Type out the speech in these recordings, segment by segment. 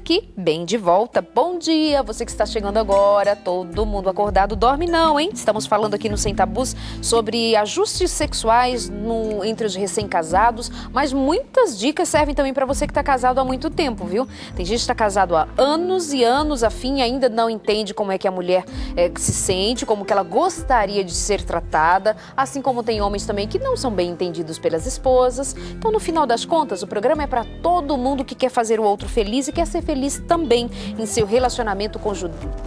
aqui, bem de volta. Bom dia, você que está chegando agora, todo mundo acordado, dorme não, hein? Estamos falando aqui no Sem Tabus sobre ajustes sexuais entre os recém-casados, mas muitas dicas servem também para você que está casado há muito tempo, viu? Tem gente que está casado há anos e anos, a fim, ainda não entende como é que a mulher se sente, como que ela gostaria de ser tratada, assim como tem homens também que não são bem entendidos pelas esposas. Então, no final das contas, o programa é para todo mundo que quer fazer o outro feliz e quer ser feliz também em seu relacionamento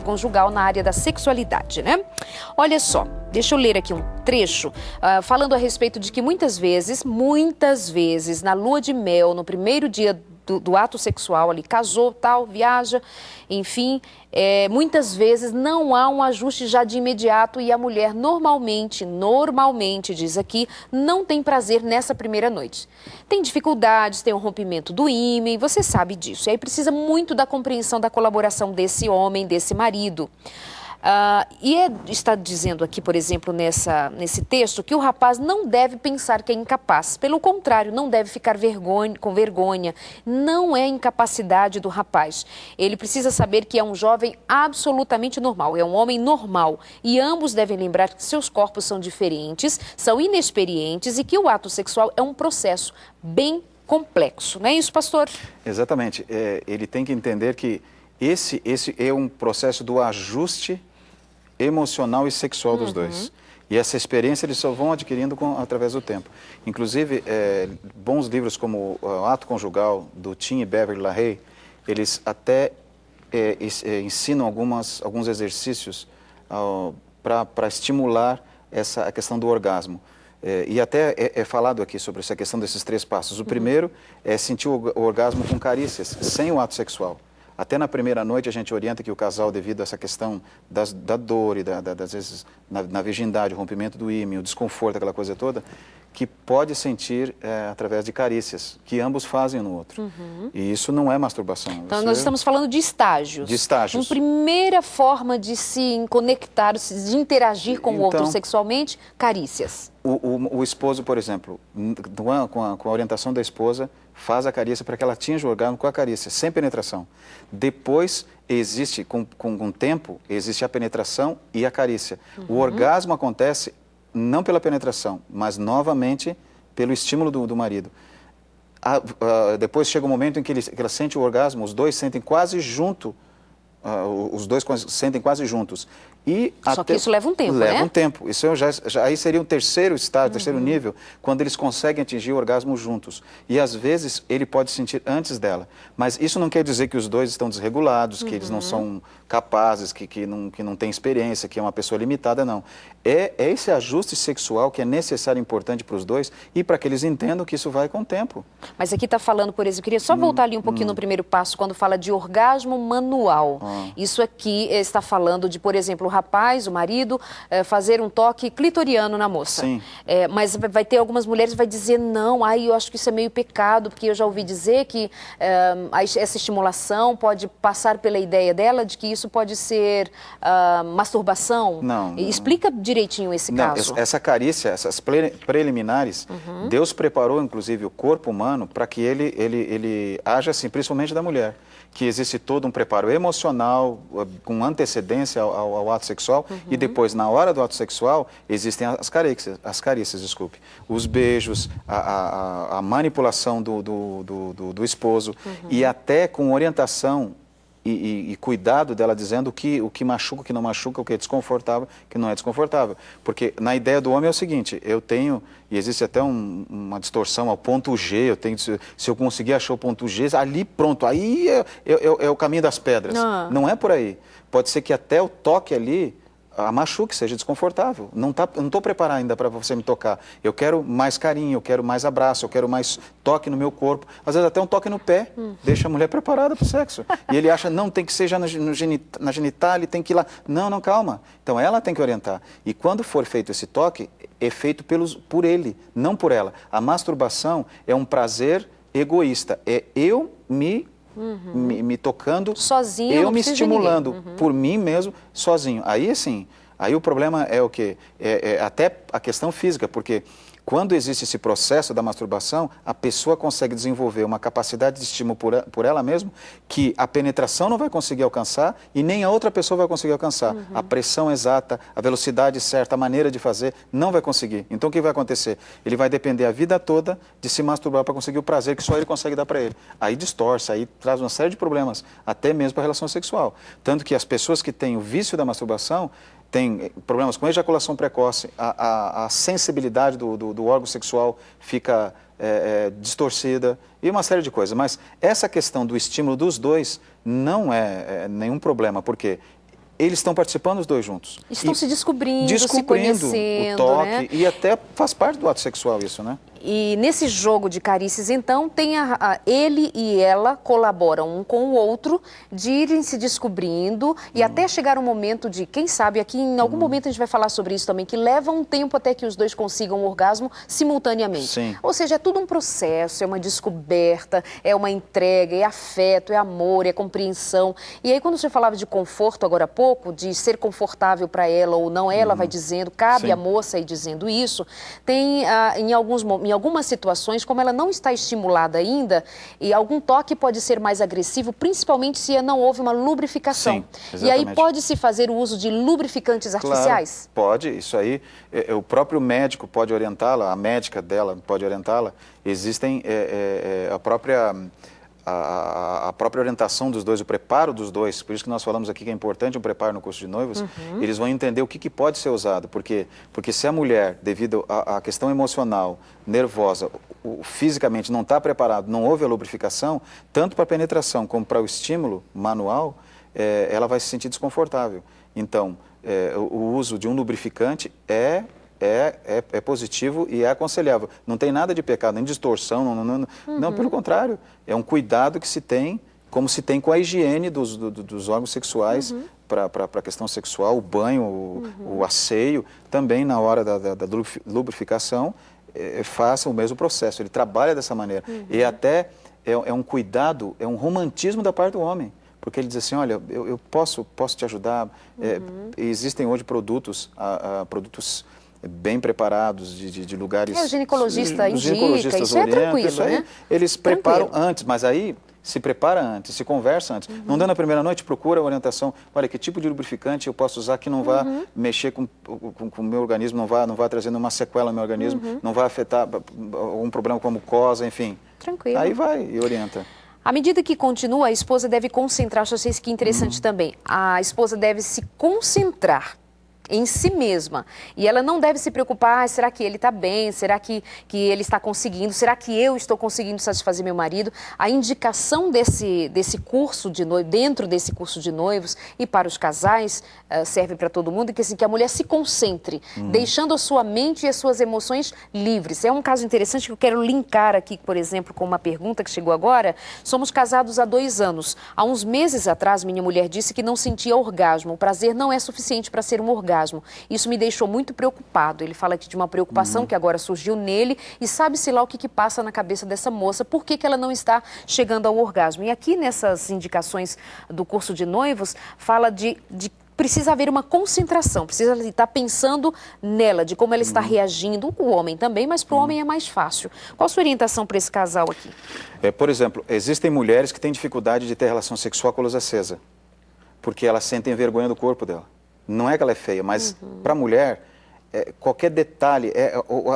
conjugal na área da sexualidade, né? Olha só, deixa eu ler aqui um trecho falando a respeito de que muitas vezes, na lua de mel, no primeiro dia do ato sexual ali, casou, tal, viaja, enfim, muitas vezes não há um ajuste já de imediato e a mulher normalmente, diz aqui, não tem prazer nessa primeira noite. Tem dificuldades, tem um rompimento do ímen, você sabe disso. E aí precisa muito da compreensão, da colaboração desse homem, desse marido. Está dizendo aqui, por exemplo, nesse texto, que o rapaz não deve pensar que é incapaz. Pelo contrário, não deve ficar com vergonha. Não é incapacidade do rapaz. Ele precisa saber que é um jovem absolutamente normal, é um homem normal. E ambos devem lembrar que seus corpos são diferentes, são inexperientes e que o ato sexual é um processo bem complexo. Não é isso, pastor? Exatamente. Ele tem que entender que esse é um processo do ajuste emocional e sexual dos dois. E essa experiência eles só vão adquirindo através do tempo. Inclusive, bons livros como o Ato Conjugal, do Tim e Beverly LaHaye, eles até ensinam alguns exercícios para estimular a questão do orgasmo. E até é falado aqui sobre essa questão desses 3 passos. O primeiro é sentir o orgasmo com carícias, sem o ato sexual. Até na primeira noite a gente orienta que o casal, devido a essa questão da dor e das vezes na virgindade, o rompimento do ímen, o desconforto, aquela coisa toda, que pode sentir através de carícias, que ambos fazem no outro. E isso não é masturbação. Então nós estamos falando de estágios. De estágios. Uma primeira forma de se conectar, de interagir com o outro sexualmente, carícias. O esposo, por exemplo, com a orientação da esposa, faz a carícia para que ela atinja o orgasmo com a carícia, sem penetração. Depois, existe, com o tempo, existe a penetração e a carícia. O orgasmo acontece não pela penetração, mas novamente pelo estímulo do marido. Depois chega um momento em que ela sente o orgasmo, os dois sentem quase junto, juntos. Só que isso leva um tempo, né? Leva um tempo. Isso aí seria um terceiro estágio, terceiro nível, quando eles conseguem atingir o orgasmo juntos. E às vezes ele pode sentir antes dela. Mas isso não quer dizer que os dois estão desregulados, que eles não são capazes, que não têm experiência, que é uma pessoa limitada, não. É esse ajuste sexual que é necessário e importante para os dois e para que eles entendam que isso vai com o tempo. Mas aqui está falando, por exemplo, eu queria só voltar ali um pouquinho no primeiro passo, quando fala de orgasmo manual. Isso aqui está falando de, por exemplo, o rapaz, o marido, fazer um toque clitoriano na moça. Sim. Mas vai ter algumas mulheres que vai dizer, não, eu acho que isso é meio pecado, porque eu já ouvi dizer que essa estimulação pode passar pela ideia dela de que isso pode ser masturbação. Não. Explica direitinho esse caso. Essa carícia, essas preliminares, Deus preparou, inclusive, o corpo humano para que ele haja assim, principalmente da mulher. Que existe todo um preparo emocional, com antecedência ao ato sexual, e depois, na hora do ato sexual, existem as carícias, desculpe. Os beijos, a manipulação do esposo, e até com orientação e cuidado dela dizendo o que machuca, o que não machuca, o que é desconfortável, o que não é desconfortável. Porque na ideia do homem é o seguinte, eu tenho, e existe até uma distorção ao ponto G, se eu conseguir achar o ponto G, ali pronto, aí é o caminho das pedras. Não é por aí. Pode ser que até o toque ali machuque, seja desconfortável. Não estou preparado ainda para você me tocar. Eu quero mais carinho, eu quero mais abraço, eu quero mais toque no meu corpo. Às vezes até um toque no pé, deixa a mulher preparada para o sexo. E ele acha, não, tem que ser já na genitália, tem que ir lá. Não, calma. Então ela tem que orientar. E quando for feito esse toque, é feito por ele, não por ela. A masturbação é um prazer egoísta. É eu me tocando, sozinho, eu me estimulando por mim mesmo, sozinho. Aí, assim, aí o problema é o quê? Até a questão física, porque quando existe esse processo da masturbação, a pessoa consegue desenvolver uma capacidade de estímulo por ela mesma que a penetração não vai conseguir alcançar e nem a outra pessoa vai conseguir alcançar. A pressão exata, a velocidade certa, a maneira de fazer, não vai conseguir. Então o que vai acontecer? Ele vai depender a vida toda de se masturbar para conseguir o prazer que só ele consegue dar para ele. Aí distorce, aí traz uma série de problemas, até mesmo para a relação sexual. Tanto que as pessoas que têm o vício da masturbação têm problemas com ejaculação precoce, a sensibilidade do órgão sexual fica distorcida e uma série de coisas. Mas essa questão do estímulo dos dois não é nenhum problema, porque eles estão participando os dois juntos. Estão se descobrindo, se conhecendo, o toque, né? E até faz parte do ato sexual isso, né? E nesse jogo de carícias, então, tem ele e ela colaboram um com o outro, de irem se descobrindo e até chegar um momento de, quem sabe, aqui em algum momento a gente vai falar sobre isso também, que leva um tempo até que os dois consigam o orgasmo simultaneamente. Sim. Ou seja, é tudo um processo, é uma descoberta, é uma entrega, é afeto, é amor, é compreensão. E aí, quando você falava de conforto agora há pouco, de ser confortável para ela ou não, ela vai dizendo, cabe Sim. à moça ir dizendo isso, tem em algumas situações, como ela não está estimulada ainda, e algum toque pode ser mais agressivo, principalmente se não houve uma lubrificação. Sim, e aí pode-se fazer o uso de lubrificantes artificiais? Claro, pode. Isso aí, o próprio médico pode orientá-la, a médica dela pode orientá-la. Existem a própria orientação dos dois, o preparo dos dois, por isso que nós falamos aqui que é importante um preparo no curso de noivos, eles vão entender o que pode ser usado, porque se a mulher, devido à questão emocional, nervosa, fisicamente não está preparado, não houve a lubrificação, tanto para a penetração como para o estímulo manual, ela vai se sentir desconfortável. Então, o uso de um lubrificante é positivo e é aconselhável. Não tem nada de pecado, nem distorção, não, pelo contrário. É um cuidado que se tem, como se tem com a higiene dos órgãos sexuais para a questão sexual, o banho, o asseio, também na hora da lubrificação, faça o mesmo processo. Ele trabalha dessa maneira. E até é um cuidado, é um romantismo da parte do homem. Porque ele diz assim, olha, eu posso te ajudar. Existem hoje produtos bem preparados, de lugares... O ginecologista indica, ginecologistas isso é tranquilo, isso aí, né? eles preparam antes, mas aí se prepara antes, se conversa antes. Não dando a primeira noite, procura a orientação. Olha, que tipo de lubrificante eu posso usar que não vá mexer com o meu organismo, não vá trazendo uma sequela no meu organismo, não vai afetar algum problema como mucosa, enfim. Tranquilo. Aí vai e orienta. À medida que continua, a esposa deve concentrar, eu achei isso aqui interessante também, a esposa deve se concentrar em si mesma. E ela não deve se preocupar, será que ele está bem? Será que ele está conseguindo? Será que eu estou conseguindo satisfazer meu marido? A indicação desse curso de noivo, dentro desse curso de noivos e para os casais, serve para todo mundo, que, assim, que a mulher se concentre, deixando a sua mente e as suas emoções livres. É um caso interessante que eu quero linkar aqui, por exemplo, com uma pergunta que chegou agora. Somos casados há 2 anos. Há uns meses atrás, minha mulher disse que não sentia orgasmo. O prazer não é suficiente para ser um orgasmo. Isso me deixou muito preocupado. Ele fala aqui de uma preocupação que agora surgiu nele e sabe-se lá o que passa na cabeça dessa moça, por que ela não está chegando ao orgasmo. E aqui nessas indicações do curso de noivos, fala de precisa haver uma concentração, precisa estar pensando nela, de como ela está reagindo, o homem também, mas para o homem é mais fácil. Qual a sua orientação para esse casal aqui? Por exemplo, existem mulheres que têm dificuldade de ter relação sexual com a luz acesa, porque elas sentem vergonha do corpo dela. Não é que ela é feia, mas para a mulher, qualquer detalhe,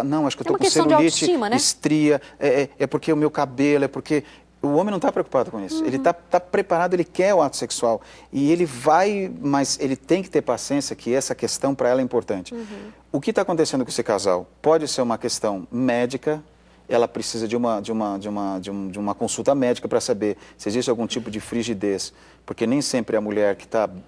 não, acho que eu estou com celulite, né? estria, é porque o meu cabelo, é porque... O homem não está preocupado com isso. Ele está preparado, ele quer o ato sexual. E ele vai, mas ele tem que ter paciência, que essa questão para ela é importante. O que está acontecendo com esse casal? Pode ser uma questão médica, ela precisa de uma consulta médica para saber se existe algum tipo de frigidez, porque nem sempre a mulher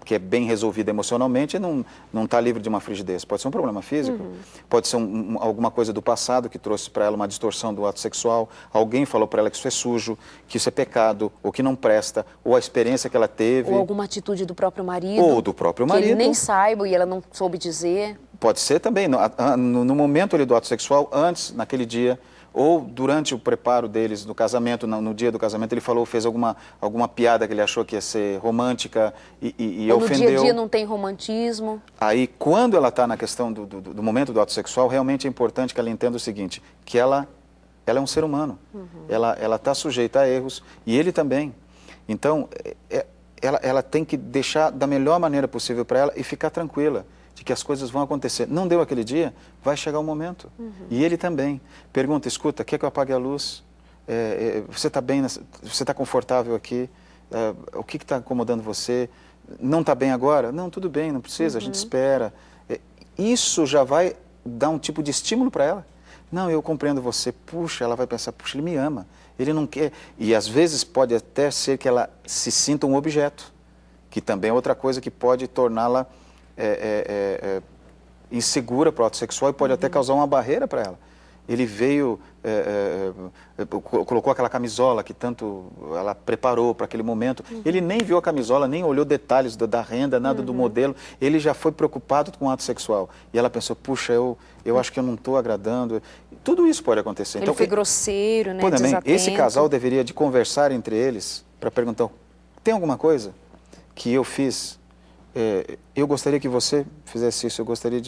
que é bem resolvida emocionalmente não está livre de uma frigidez. Pode ser um problema físico, pode ser alguma coisa do passado que trouxe para ela uma distorção do ato sexual, alguém falou para ela que isso é sujo, que isso é pecado, ou que não presta, ou a experiência que ela teve. Ou alguma atitude do próprio marido. Ou do próprio marido. Que ele nem saiba e ela não soube dizer. Pode ser também, no momento ali do ato sexual, antes, naquele dia, ou durante o preparo deles no casamento, no dia do casamento, ele falou, fez alguma piada que ele achou que ia ser romântica e ou ofendeu. no dia a dia não tem romantismo. Aí, quando ela está na questão do momento do ato sexual, realmente é importante que ela entenda o seguinte, que ela é um ser humano, ela está sujeita a erros, e ele também. Então, ela tem que deixar da melhor maneira possível para ela e ficar tranquila de que as coisas vão acontecer. Não deu aquele dia, vai chegar o momento. E ele também. Pergunta, escuta, quer que eu apague a luz? Você está bem, você está confortável aqui? O que está incomodando você? Não está bem agora? Não, tudo bem, não precisa, a gente espera. Isso já vai dar um tipo de estímulo para ela. Não, eu compreendo você. Puxa, ela vai pensar, puxa, ele me ama. Ele não quer. E às vezes pode até ser que ela se sinta um objeto, que também é outra coisa que pode torná-la insegura para o ato sexual e pode até causar uma barreira para ela. Ele veio, colocou aquela camisola que tanto ela preparou para aquele momento. Ele nem viu a camisola, nem olhou detalhes da renda, nada do modelo. Ele já foi preocupado com o ato sexual. E ela pensou, puxa, eu acho que eu não estou agradando. Tudo isso pode acontecer. Ele então, foi grosseiro, né? Também, desatento. esse casal deveria de conversar entre eles para perguntar, tem alguma coisa que eu fiz? Eu gostaria que você fizesse isso, eu gostaria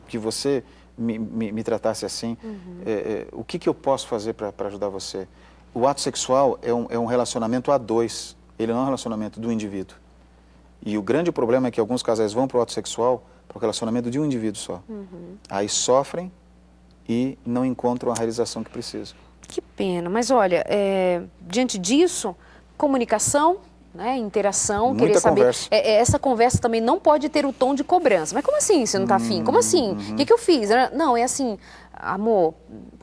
que você me tratasse assim. O que eu posso fazer para ajudar você? O ato sexual é um relacionamento a dois, ele não é um relacionamento do indivíduo. E o grande problema é que alguns casais vão para o ato sexual para o relacionamento de um indivíduo só. Aí sofrem e não encontram a realização que precisam. Que pena, mas olha, diante disso, comunicação, né, interação, Muita querer saber. conversa. Essa conversa também não pode ter o tom de cobrança. Mas como assim você não está afim? Como assim? O que eu fiz? Não, é assim, amor,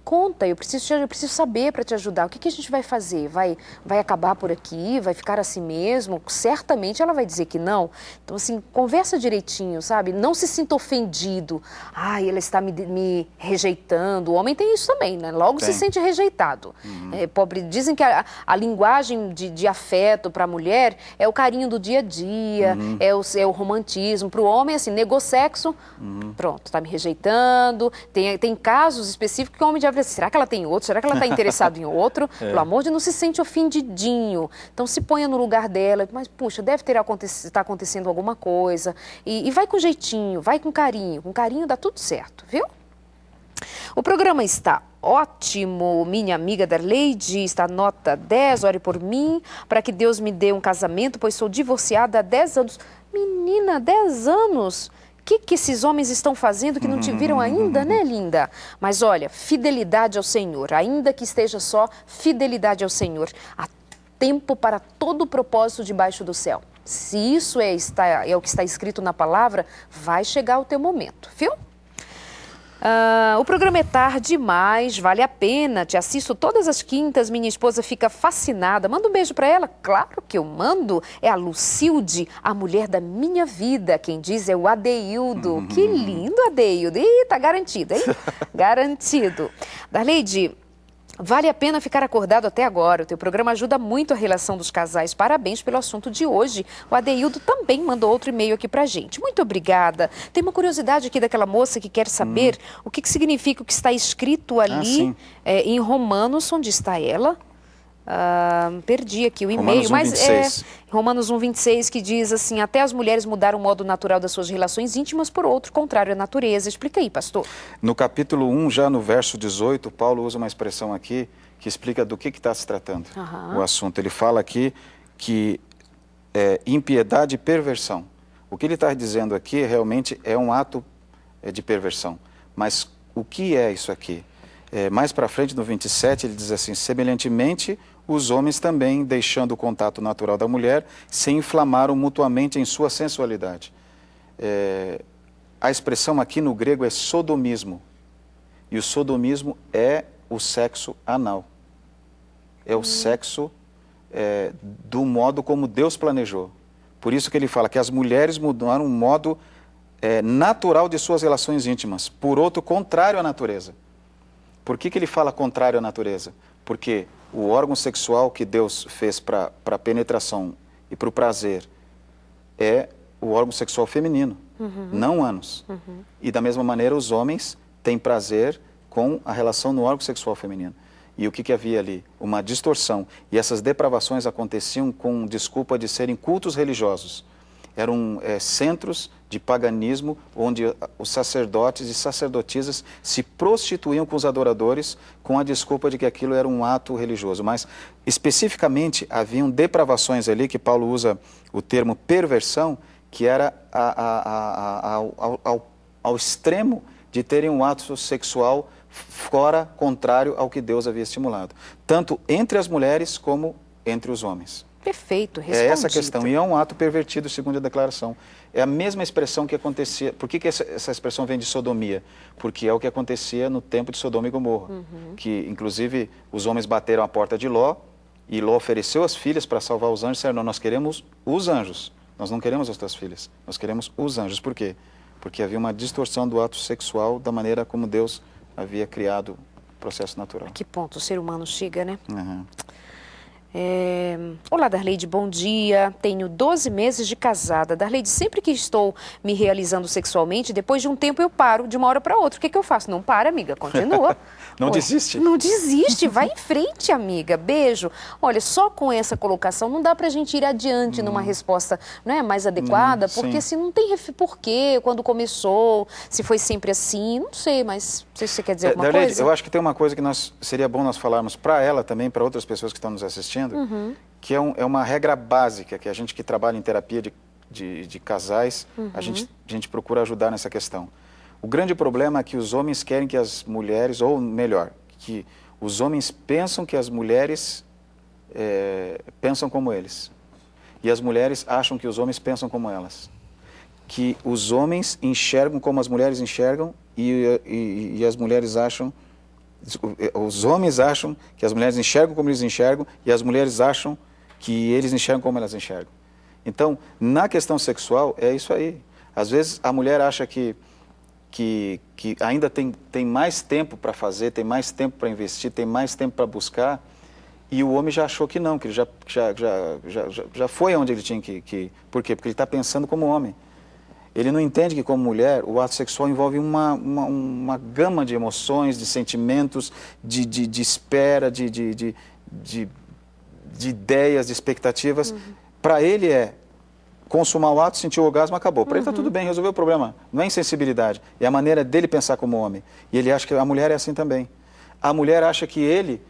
conta, eu preciso saber para te ajudar. O que a gente vai fazer? Vai acabar por aqui? Vai ficar assim mesmo? Certamente ela vai dizer que não. Então, assim, conversa direitinho, sabe? Não se sinta ofendido. Ai, ela está me rejeitando. O homem tem isso também, né? Logo se sente rejeitado. Pobre, dizem que a linguagem de afeto para a mulher é o carinho do dia a dia, é o romantismo. Para o homem, assim, negou sexo, pronto, está me rejeitando. Tem casos específicos que o homem já será que ela tem outro? Será que ela está interessada em outro? Pelo amor de Deus, não se sente ofendidinho. Então se ponha no lugar dela, mas puxa, deve estar acontecendo alguma coisa. E vai com jeitinho, vai com carinho. Com carinho dá tudo certo, viu? O programa está ótimo, minha amiga Darleide, está nota 10, ore por mim, para que Deus me dê um casamento, pois sou divorciada há 10 anos. Menina, 10 anos? O que esses homens estão fazendo que não te viram ainda, né, linda? Mas olha, fidelidade ao Senhor, ainda que esteja só, fidelidade ao Senhor. Há tempo para todo o propósito debaixo do céu. Se isso é o que está escrito na palavra, vai chegar o teu momento, viu? O programa é tarde demais, vale a pena, te assisto todas as quintas, minha esposa fica fascinada. Manda um beijo para ela? Claro que eu mando. É a Lucilde, a mulher da minha vida. Quem diz é o Adeildo. Que lindo, Adeildo. Ih, tá garantido, hein? Garantido. Darleide, vale a pena ficar acordado até agora. O teu programa ajuda muito a relação dos casais. Parabéns pelo assunto de hoje. O Adeildo também mandou outro e-mail aqui pra gente. Muito obrigada. Tem uma curiosidade aqui daquela moça que quer saber o que significa o que está escrito ali em Romanos, onde está ela? Perdi aqui o e-mail, mas Romanos 1:26, que diz assim: até as mulheres mudaram o modo natural das suas relações íntimas por outro, contrário à natureza. Explica aí, pastor. No capítulo 1, já no verso 18, Paulo usa uma expressão aqui que explica do que está se tratando o assunto. Ele fala aqui que impiedade e perversão. O que ele está dizendo aqui realmente é um ato de perversão. Mas o que é isso aqui? Mais para frente, no 27, ele diz assim: semelhantemente, os homens também, deixando o contato natural da mulher, se inflamaram mutuamente em sua sensualidade. A expressão aqui no grego é sodomismo. E o sodomismo é o sexo anal. É o sexo do modo como Deus planejou. Por isso que ele fala que as mulheres mudaram o modo natural de suas relações íntimas, por outro, contrário à natureza. Por que ele fala contrário à natureza? Porque o órgão sexual que Deus fez para a penetração e para o prazer é o órgão sexual feminino. não anos. E da mesma maneira os homens têm prazer com a relação no órgão sexual feminino. E o que havia ali? Uma distorção. E essas depravações aconteciam com desculpa de serem cultos religiosos. Eram centros de paganismo onde os sacerdotes e sacerdotisas se prostituíam com os adoradores com a desculpa de que aquilo era um ato religioso. Mas, especificamente, haviam depravações ali, que Paulo usa o termo perversão, que era ao extremo de terem um ato sexual fora, contrário ao que Deus havia estimulado. Tanto entre as mulheres como entre os homens. Perfeito, respondido. É essa a questão. E é um ato pervertido, segundo a declaração. É a mesma expressão que acontecia... Por que essa expressão vem de sodomia? Porque é o que acontecia no tempo de Sodoma e Gomorra. Que, inclusive, os homens bateram a porta de Ló, e Ló ofereceu as filhas para salvar os anjos. Disseram, não, nós queremos os anjos. Nós não queremos as tuas filhas. Nós queremos os anjos. Por quê? Porque havia uma distorção do ato sexual da maneira como Deus havia criado o processo natural. A que ponto o ser humano chega, né? Olá, Darleide, bom dia. Tenho 12 meses de casada. Darleide, sempre que estou me realizando sexualmente, depois de um tempo eu paro de uma hora para outra. O que eu faço? Não para, amiga, continua. Não desiste. Não desiste, vai em frente, amiga. Beijo. Olha, só com essa colocação não dá pra gente ir adiante numa resposta, né, mais adequada, porque se não tem porquê, quando começou, se foi sempre assim, não sei, mas não sei se você quer dizer alguma Darleide, coisa. eu acho que tem uma coisa que seria bom nós falarmos para ela também, para outras pessoas que estão nos assistindo, que é uma regra básica, que a gente que trabalha em terapia de casais, a gente procura ajudar nessa questão. O grande problema é que os homens querem que as mulheres, ou melhor, que os homens pensam que as mulheres pensam como eles. E as mulheres acham que os homens pensam como elas. Que os homens enxergam como as mulheres enxergam e as mulheres acham... Os homens acham que as mulheres enxergam como eles enxergam e as mulheres acham que eles enxergam como elas enxergam. Então, na questão sexual, é isso aí. Às vezes, a mulher acha que ainda tem mais tempo para fazer, tem mais tempo para investir, tem mais tempo para buscar, e o homem já achou que não, que ele já foi onde ele tinha que ir. Por quê? Porque ele está pensando como homem. Ele não entende que, como mulher, o ato sexual envolve uma gama de emoções, de sentimentos, de espera, de ideias, de expectativas. Para ele consumar o ato, sentir o orgasmo, acabou. Para ele está tudo bem, resolveu o problema. Não é insensibilidade, é a maneira dele pensar como homem. E ele acha que a mulher é assim também. A mulher acha que ele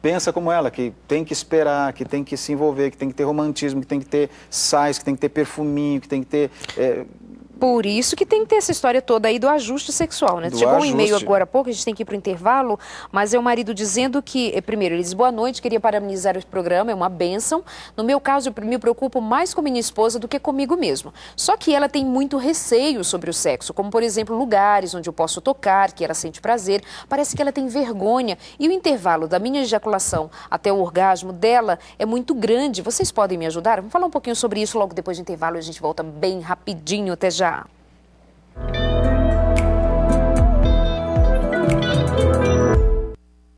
pensa como ela, que tem que esperar, que tem que se envolver, que tem que ter romantismo, que tem que ter sais, que tem que ter perfuminho, que tem que ter... Por isso que tem que ter essa história toda aí do ajuste sexual, né? Chegou um e-mail agora há pouco, a gente tem que ir para o intervalo, mas é o marido dizendo que, primeiro, ele diz, boa noite, queria parabenizar o programa, é uma bênção. No meu caso, eu me preocupo mais com minha esposa do que comigo mesmo. Só que ela tem muito receio sobre o sexo, como, por exemplo, lugares onde eu posso tocar, que ela sente prazer. Parece que ela tem vergonha. E o intervalo da minha ejaculação até o orgasmo dela é muito grande. Vocês podem me ajudar? Vamos falar um pouquinho sobre isso logo depois do intervalo, a gente volta bem rapidinho, até já.